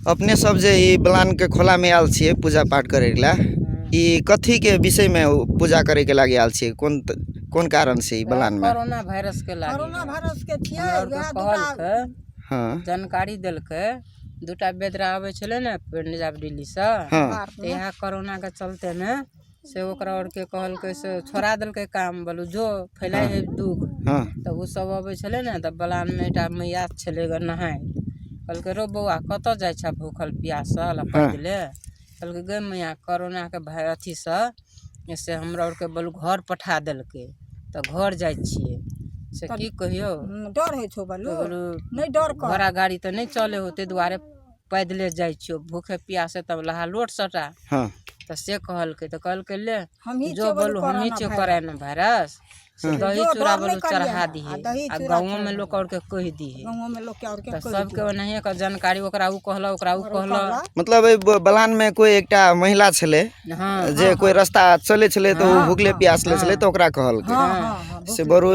अपने सब जे ई बलान के खोला में आयल छियै पूजा पाठ करे ला, ई कथी के विषय में पूजा करे के लागे आयल छियै? कौन कारण से ई बलान में? कोरोना वायरस के लागे। कोरोना वायरस के छियै हमरा कहल के हाँ जानकारी देलकै। दूटा बेदरा आवे छले ने पंजाब दिल्ली से, हाँ यहाँ कोरोना के चलते ने से ओकरा और के कहल के से छोड़ा देलकै काम, बोलू जो फैलाए है दुख। हाँ तो उ सब आवे छले ने त बलान में एकटा मैया छले ग नहाय, कहलकै रो बौआ कत जाय छ भूखल प्यासल पैदले? कहलकै गे मैया कोरोना के भाई अथी से हमरा और के बोलू घर पठा देलकै, तो घर जाय छियै। से की कहियो डर है छो बोलू नहीं डर कर घोड़ा गाड़ी तो नहीं चले होते दुआरे पैदले जाय छियो भूखे प्यासे तब लहा लोट सटा। हाँ तो से कहलकै तो कहलकै ले हमही जो बोलू हमही चो करे न वायरस से दही चूड़ा बोलू चढ़ा दी है आ गाँव में लोग और के कह दी है। गाँव में लोग के और के तो सबके ओनाहिए के जानकारी ओकरा उ कहला ओकरा उ कहला। मतलब ए बलान में कोई एकटा महिला छले हाँ जे कोई रास्ता चले छले तो भूखले प्यासले छले तो ओकरा कहल के से बरु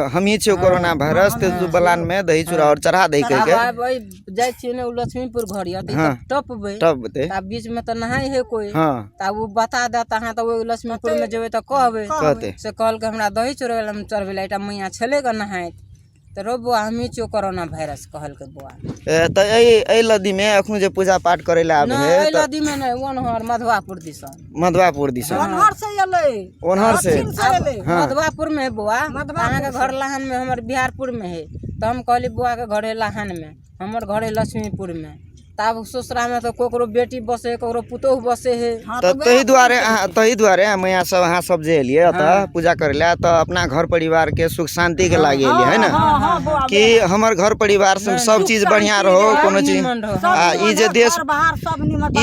हमही छियो कोरोना वायरस ते बलान में दही चूड़ा और चढ़ा दे के भाई जाय छियै ने उ लक्ष्मीपुर घर या टपबे तब ते ता बीच में तो नहाई है कोई हाँ ता उ बता देता हां तो वो लक्ष्मीपुर में जेबे तो कहबे कहते से कहल के हमरा दही चूड़ा में चढ़बे एकटा मैया छले ग नहाइत तो रो बुआ हमही छियो कोरोना वायरस कहल के बुआ। त ए लदी में अखनु जे पूजा पाठ करे ला आबे है ए लदी में नहीं ओनहर मधवापुर दिसन मधवापुर दिस ओनहर से एले ओनहर से मधवापुर में है बुआ। अहाँ के घर लाहन में हमर बिहारपुर में है तो हम कहली बुआ के घरे लाहन में हमर घरे लक्ष्मीपुर में। तब ससुरा में तो कोकरो बेटी बसे कोकरो पुतोह बसे है तो तही दुआरे मैया सब अहाँ सब जे एलिए त पूजा करे ला तो अपना घर परिवार के सुख शांति के लागे एलिए है ना कि हमर घर परिवार सब चीज बढ़िया रहो कोनो चीज ई जे देश बाहर सब निमन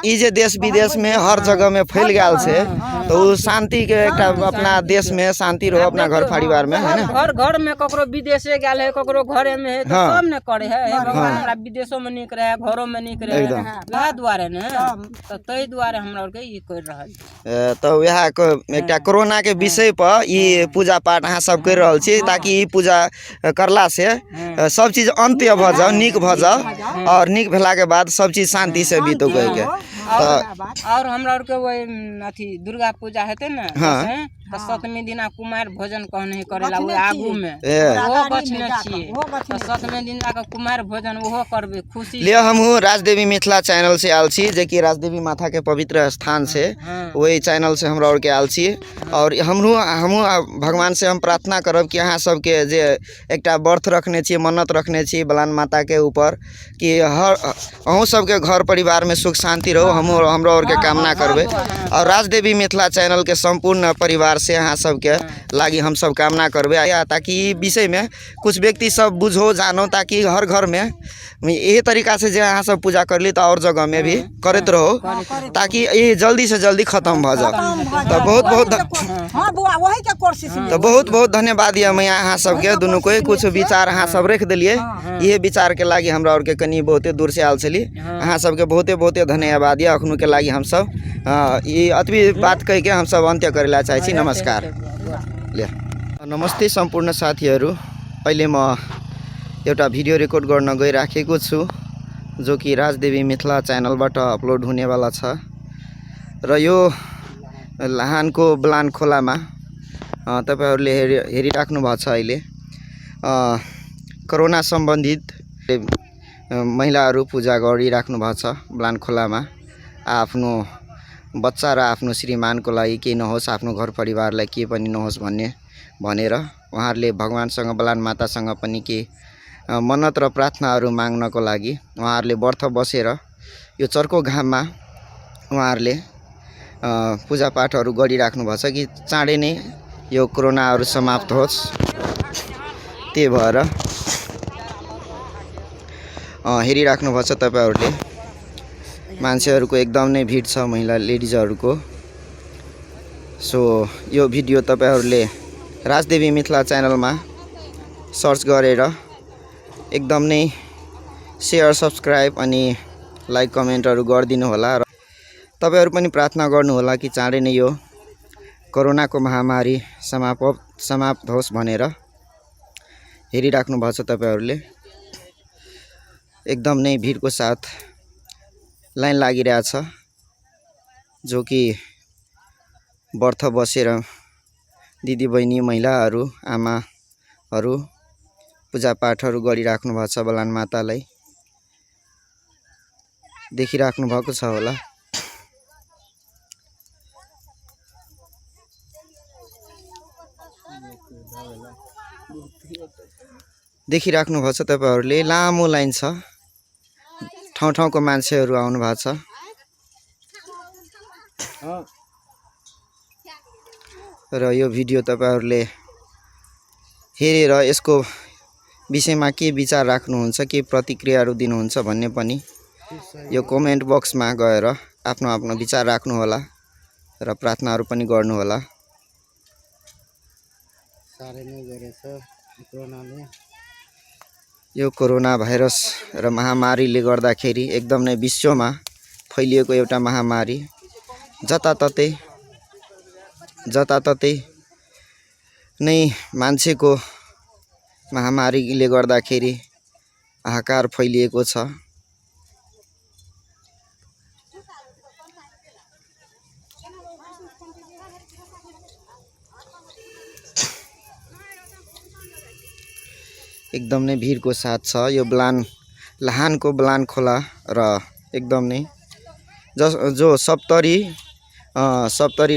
ई जे देश विदेश में हर जगह में फैल गेल से तो उ शांति के एकटा अपना देश में शांति रहो अपना घर परिवार में है ना। घर में कोकरो विदेशे गेल है कोकरो घरे में है तो सब ने करे है भगवान हमरा विदेशों में निक रहे घरों में निक रहे वह द्वारे ने तो तई द्वारे हमरा और के ई कर रहल तो वह एकटा कोरोना के विषय पर ई पूजा पाठ अहाँ सब कर रहल छी ताकि ई पूजा करला से सब चीज अंत्य भ जाओ नीक भ जाओ और नीक भेला के बाद सब चीज शांति से बीतो कह के। और हमरा और के वो अथी दुर्गा पूजा हेते ना तो सप्तमी दिना कुमार भोजन कहने करेला वो आगू में वो बचने छिए तो सप्तमी दिन जाके कुमार भोजन वो करबे खुशी ले। हमहू राजदेवी मिथिला चैनल से आल छी जे कि राजदेवी माता के पवित्र स्थान से वही चैनल से हमरा और के आल छी और हमहू भगवान से हम प्रार्थना करब कि अहाँ सबके जे एकटा व्रत रखने छी मन्नत रखने छी बलान माता के ऊपर कि अहूँ सबके घर परिवार में सुख शांति रहो हमरा और के कामना करबे और राजदेवी मिथिला चैनल के संपूर्ण परिवार से अहाँ सबके लागी हम सब कामना करबे ताकि विषय में कुछ व्यक्ति सब बुझो जानो ताकि हर घर में यही तरीका से जे अहाँ सब पूजा करली तो और जगह में भी करते रहो ताकि ये जल्दी से जल्दी खत्म भ जाओ। तो बहुत बहुत धन्यवाद या मैया अहाँ सबके दुनू कोई कुछ विचार अहाँ सब रख दिलिए ये विचार के लागी हमरा और के कनी बहुते दूर से आल छली अहाँ सबके बहुते बहुते धन्यवाद या अखनु के लागी हम सब ये अतबी बात कह के हम सब अंत्य करेला चाहे छी। नमस्कार ले नमस्ते सम्पूर्ण साथीहरू अहिले म एउटा भिडियो रेकर्ड गर्न गइराखेको छु जो कि राजदेवी मिथिला च्यानलबाट अपलोड हुनेवाला छ र यो लाहानको बलान खोलामा तपाईहरुले हेरिराख्नु भएको छ। अहिले कोरोना सम्बन्धित महिलाहरू पूजा गरिराख्नु भएको छ बलान खोलामा आफ्नो बच्चा र आफ्नो श्रीमानको लागि केही नहोस् आफ्नो घर परिवारलाई के पनि नहोस् भनेर उहाँहरूले भगवानसँग बलान मातासँग पनि के मन्नत र प्रार्थनाहरू माग्नको लागि उहाँहरूले व्रत बसेर यो चर्को घाममा उहाँहरूले पूजापाठहरू गरिराख्नु भएको छ कि चाँडै नै यो कोरोनाहरू समाप्त होस्। त्यही भएर हेरिराख्नु भएको छ तपाईहरुले मान्छेहरूको एकदम नै भिड छ महिला लेडिजहरूको। सो यो भिडियो तपाईहरुले राजदेवी मिथिला च्यानलमा सर्च गरेर एकदम नै शेयर सब्स्क्राइब अनि लाइक कमेन्टहरू गरिदिनु होला र तपाईहरु पनि प्रार्थना गर्नु होला कि चाँडै नै यो कोरोनाको महामारी समाप्त होस् भनेर हेरिराख्नु भएको छ तपाईहरुले एकदम नै भिडको साथ लाइन लागिरहेछ जो कि व्रत बसेर दिदीबहिनी महिलाहरू आमाहरू पूजापाठहरू गरिराख्नु भएको छ बलान मातालाई देखिराख्नु भएको छ होला। देखिराख्नु भएको छ तपाईहरुले लामो लाइन छ ठाउँ ठाउँको मान्छेहरू आउनु भएको छ। र यो भिडियो तपाईहरुले हेरेर यसको विषयमा के विचार राख्नुहुन्छ के प्रतिक्रियाहरू दिनुहुन्छ भन्ने पनि यो कमेन्ट बक्समा गएर आफ्नो आफ्नो विचार राख्नु होला र प्रार्थनाहरू पनि गर्नु होला। यो कोरोना भाइरस र महामारीले गर्दाखेरि एकदम नै विश्वमा फैलिएको एउटा महामारी जताततै नै मान्छेको महामारीले गर्दाखेरि हाहाकार फैलिएको छ। एकदम नै भिडको साथ छ यो लाहानको बलान खोला र एकदम नै जो सप्तरी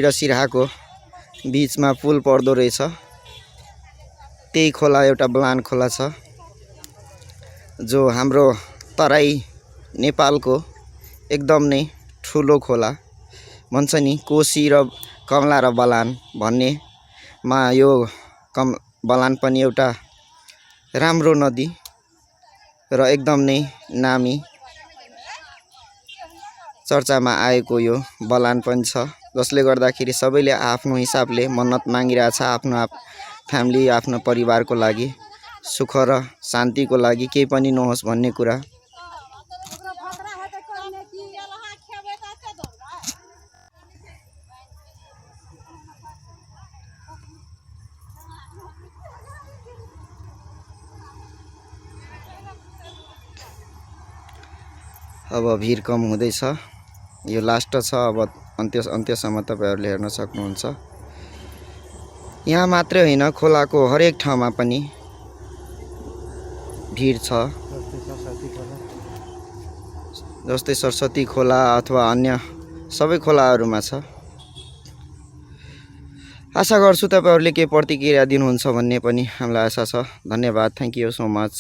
र सिराहाको बीचमा पुल पर्दो रहेछ त्यही खोला एउटा बलान खोला छ जो हाम्रो तराई नेपालको एकदम नै ठुलो खोला भन्छ नि कोशी र कमला र बलान भन्नेमा यो बलान पनि एउटा राम्रो नदी र एकदम नै नामी चर्चामा आएको यो बलान पनि छ जसले गर्दाखेरि सबैले आफ्नो हिसाबले मन्नत मागिरहेछ आफ्नो फ्यामिली आफ्नो परिवारको लागि सुख र शान्तिको लागि केही पनि नहोस् भन्ने कुरा। अब भिड कम हुँदैछ यो लास्ट छ अब अन्त्यसम्म तपाईहरुले हेर्न सक्नुहुन्छ। यहाँ मात्रै हैन खोलाको हरेक ठाउँमा पनि भिड छ जस्तै सरस्वती खोला अथवा अन्य सबै खोलाहरुमा छ। आशा गर्छु तपाईहरुले के प्रतिक्रिया दिनुहुन्छ भन्ने पनि हामीलाई आशा छ। धन्यवाद। Thank you so much.